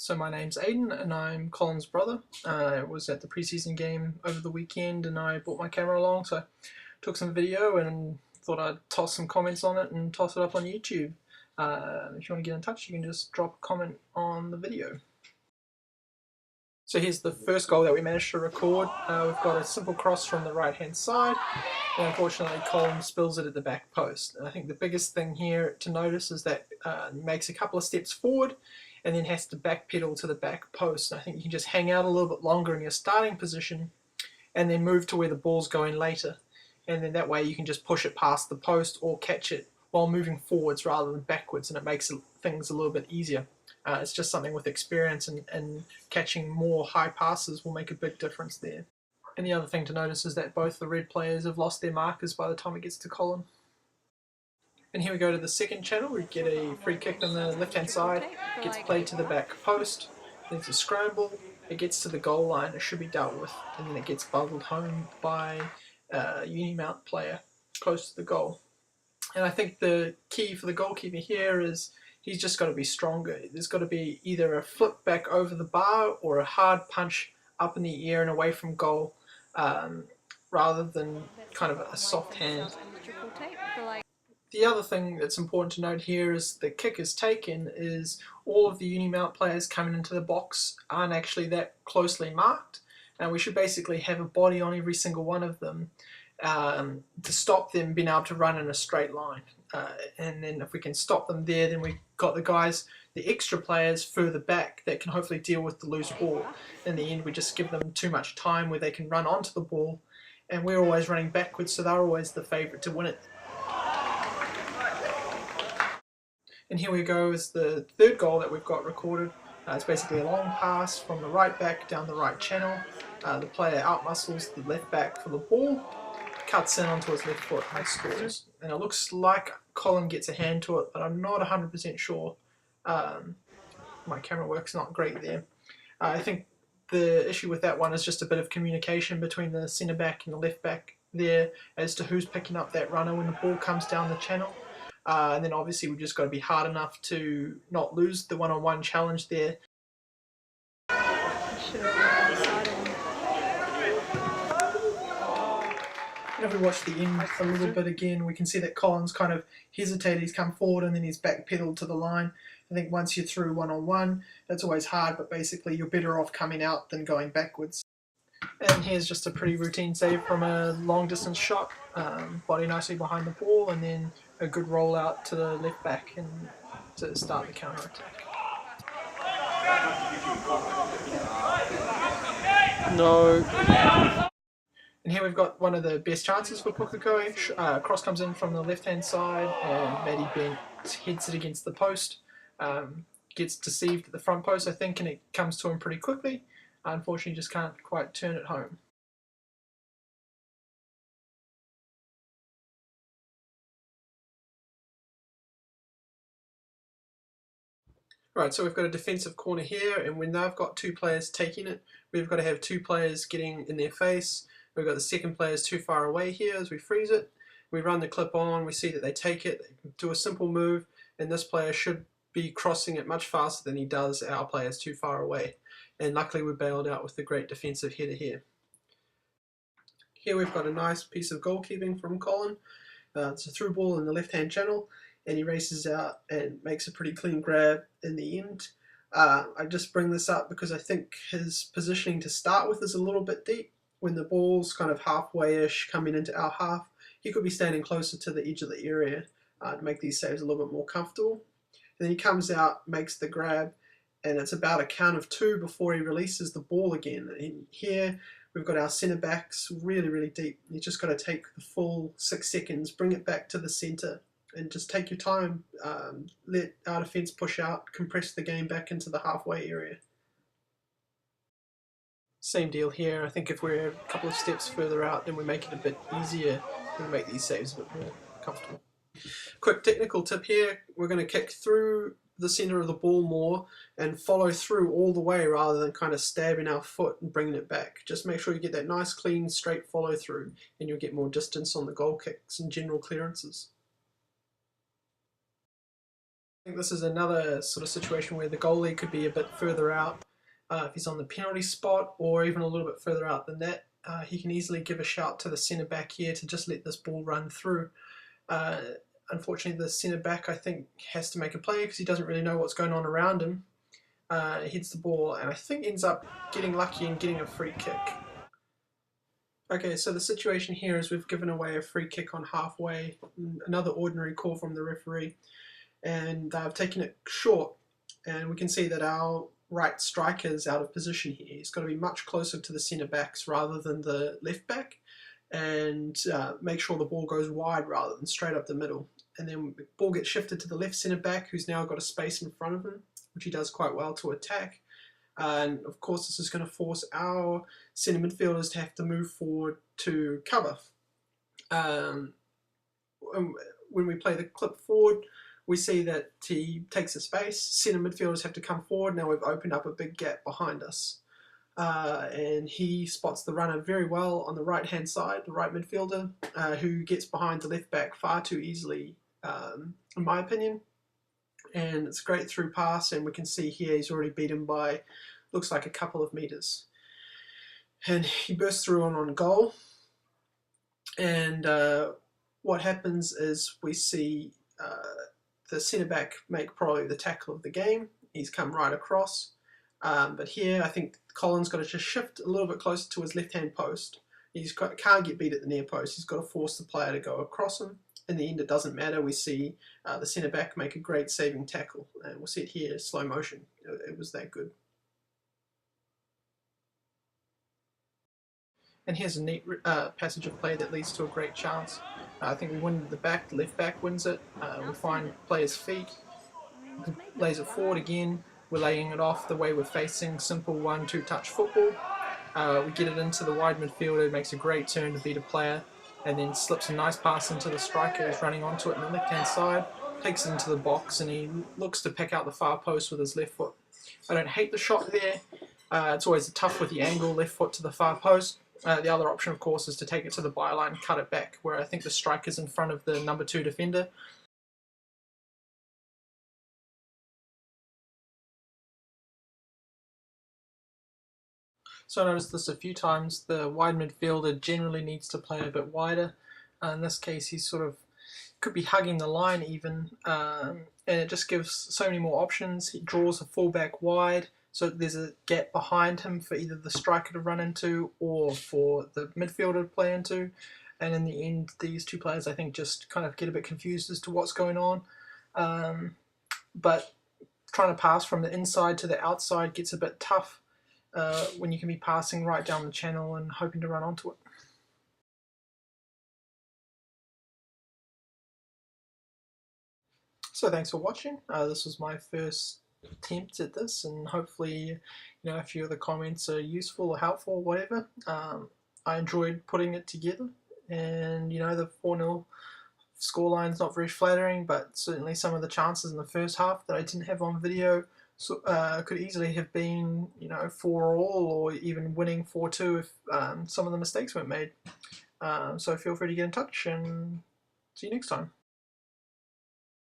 So my name's Aiden and I'm Colin's brother. I was at the preseason game over the weekend and I brought my camera along, so I took some video and thought I'd toss some comments on it and toss it up on YouTube. If you want to get in touch, you can just drop a comment on the video. So here's the first goal that we managed to record. We've got a simple cross from the right hand side, and unfortunately Colin spills it at the back post. And I think the biggest thing here to notice is that he makes a couple of steps forward and then has to backpedal to the back post. And I think you can just hang out a little bit longer in your starting position and then move to where the ball's going later. And then that way you can just push it past the post or catch it while moving forwards rather than backwards, and it makes things a little bit easier. It's just something with experience, and catching more high passes will make a big difference there. And the other thing to notice is that both the red players have lost their markers by the time it gets to Colin. And here we go to the second channel. We get a free kick on the left hand side, gets played to the back post, there's a scramble, it gets to the goal line, it should be dealt with, and then it gets bubbled home by a Unimount player close to the goal. And I think the key for the goalkeeper here is he's just got to be stronger. There's got to be either a flip back over the bar or a hard punch up in the air and away from goal, rather than kind of a soft hand. The other thing that's important to note here is the kick is taken is all of the Unimount players coming into the box aren't actually that closely marked, and we should basically have a body on every single one of them to stop them being able to run in a straight line. And then if we can stop them there, then we've got the guys, the extra players further back that can hopefully deal with the loose ball. In the end, we just give them too much time where they can run onto the ball, and we're always running backwards, so they're always the favourite to win it. And here we go is the third goal that we've got recorded. It's basically a long pass from the right back down the right channel. The player outmuscles the left back for the ball, cuts in onto his left foot and scores. And it looks like Colin gets a hand to it, but I'm not 100% sure. My camera work's not great there. I think the issue with that one is just a bit of communication between the centre back and the left back there as to who's picking up that runner when the ball comes down the channel. And then obviously we've just got to be hard enough to not lose the one-on-one challenge there. And if we watch the end a little bit again, we can see that Colin's kind of hesitated, he's come forward and then he's backpedaled to the line. I think once you're through one-on-one, that's always hard, but basically you're better off coming out than going backwards. And here's just a pretty routine save from a long distance shot, body nicely behind the ball, and then a good roll out to the left back and to start the counter attack. No. And here we've got one of the best chances for Pukekohe. Cross comes in from the left hand side and Maddie Bent heads it against the post. Gets deceived at the front post, I think, and it comes to him pretty quickly. Unfortunately, just can't quite turn it home. Right, so we've got a defensive corner here, and when they've got two players taking it, we've got to have two players getting in their face. We've got the second players too far away here as we freeze it. We run the clip on, we see that they take it, they do a simple move, and this player should be crossing it much faster than he does our players too far away. And luckily we bailed out with the great defensive header here. Here we've got a nice piece of goalkeeping from Colin. It's a through ball in the left-hand channel, and he races out and makes a pretty clean grab in the end. I just bring this up because I think his positioning to start with is a little bit deep. When the ball's kind of halfway-ish coming into our half, he could be standing closer to the edge of the area to make these saves a little bit more comfortable. And then he comes out, makes the grab, and it's about a count of two before he releases the ball again. And here we've got our centre backs really, really deep. You just got to take the full 6 seconds, bring it back to the centre, and just take your time. Let our defence push out, compress the game back into the halfway area. Same deal here. I think if we're a couple of steps further out, then we make it a bit easier. We make these saves a bit more comfortable. Quick technical tip here, we're going to kick through the centre of the ball more and follow through all the way rather than kind of stabbing our foot and bringing it back. Just make sure you get that nice clean straight follow through and you'll get more distance on the goal kicks and general clearances. I think this is another sort of situation where the goalie could be a bit further out if he's on the penalty spot, or even a little bit further out than that. He can easily give a shout to the centre back here to just let this ball run through. Unfortunately, the centre back, I think, has to make a play because he doesn't really know what's going on around him. Hits the ball and I think ends up getting lucky and getting a free kick. Okay, so the situation here is we've given away a free kick on halfway, another ordinary call from the referee, and I've taken it short, and we can see that our right striker is out of position here. He's got to be much closer to the centre backs rather than the left back, and make sure the ball goes wide rather than straight up the middle. And then the ball gets shifted to the left centre back, who's now got a space in front of him, which he does quite well to attack. And of course this is going to force our centre midfielders to have to move forward to cover. When we play the clip forward, we see that he takes a space, centre midfielders have to come forward. Now we've opened up a big gap behind us. And he spots the runner very well on the right hand side, the right midfielder, who gets behind the left back far too easily, in my opinion. And it's a great through pass, and we can see here he's already beat him by, looks like a couple of metres. And he bursts through on goal, and what happens is we see the centre back make probably the tackle of the game. He's come right across, but here I think Colin's got to just shift a little bit closer to his left hand post. Can't get beat at the near post, he's got to force the player to go across him. In the end, it doesn't matter. We see the centre back make a great saving tackle, and we'll see it here, slow motion. It was that good. And here's a neat passage of play that leads to a great chance. I think we win the back, the left back wins it. We find player's feet, lays it forward again. We're laying it off the way we're facing, simple 1-2 touch football. We get it into the wide midfielder, makes a great turn to beat a player, and then slips a nice pass into the striker who's running onto it on the left hand side, takes it into the box, and he looks to pick out the far post with his left foot. I don't hate the shot there. It's always tough with the angle, left foot to the far post. The other option, of course, is to take it to the byline, cut it back, where I think the striker's in front of the number 2 defender. So I noticed this a few times. The wide midfielder generally needs to play a bit wider. In this case, he's sort of could be hugging the line even, and it just gives so many more options. He draws a fullback wide, so there's a gap behind him for either the striker to run into or for the midfielder to play into. And in the end, these two players, I think, just kind of get a bit confused as to what's going on. But trying to pass from the inside to the outside gets a bit tough when you can be passing right down the channel and hoping to run onto it. So thanks for watching. This was my first attempt at this, and hopefully, a few of the comments are useful or helpful or whatever. I enjoyed putting it together, and the 4-0 scoreline's not very flattering, but certainly some of the chances in the first half that I didn't have on video could easily have been 4-all or even winning 4-2 if some of the mistakes weren't made. So feel free to get in touch, and see you next time.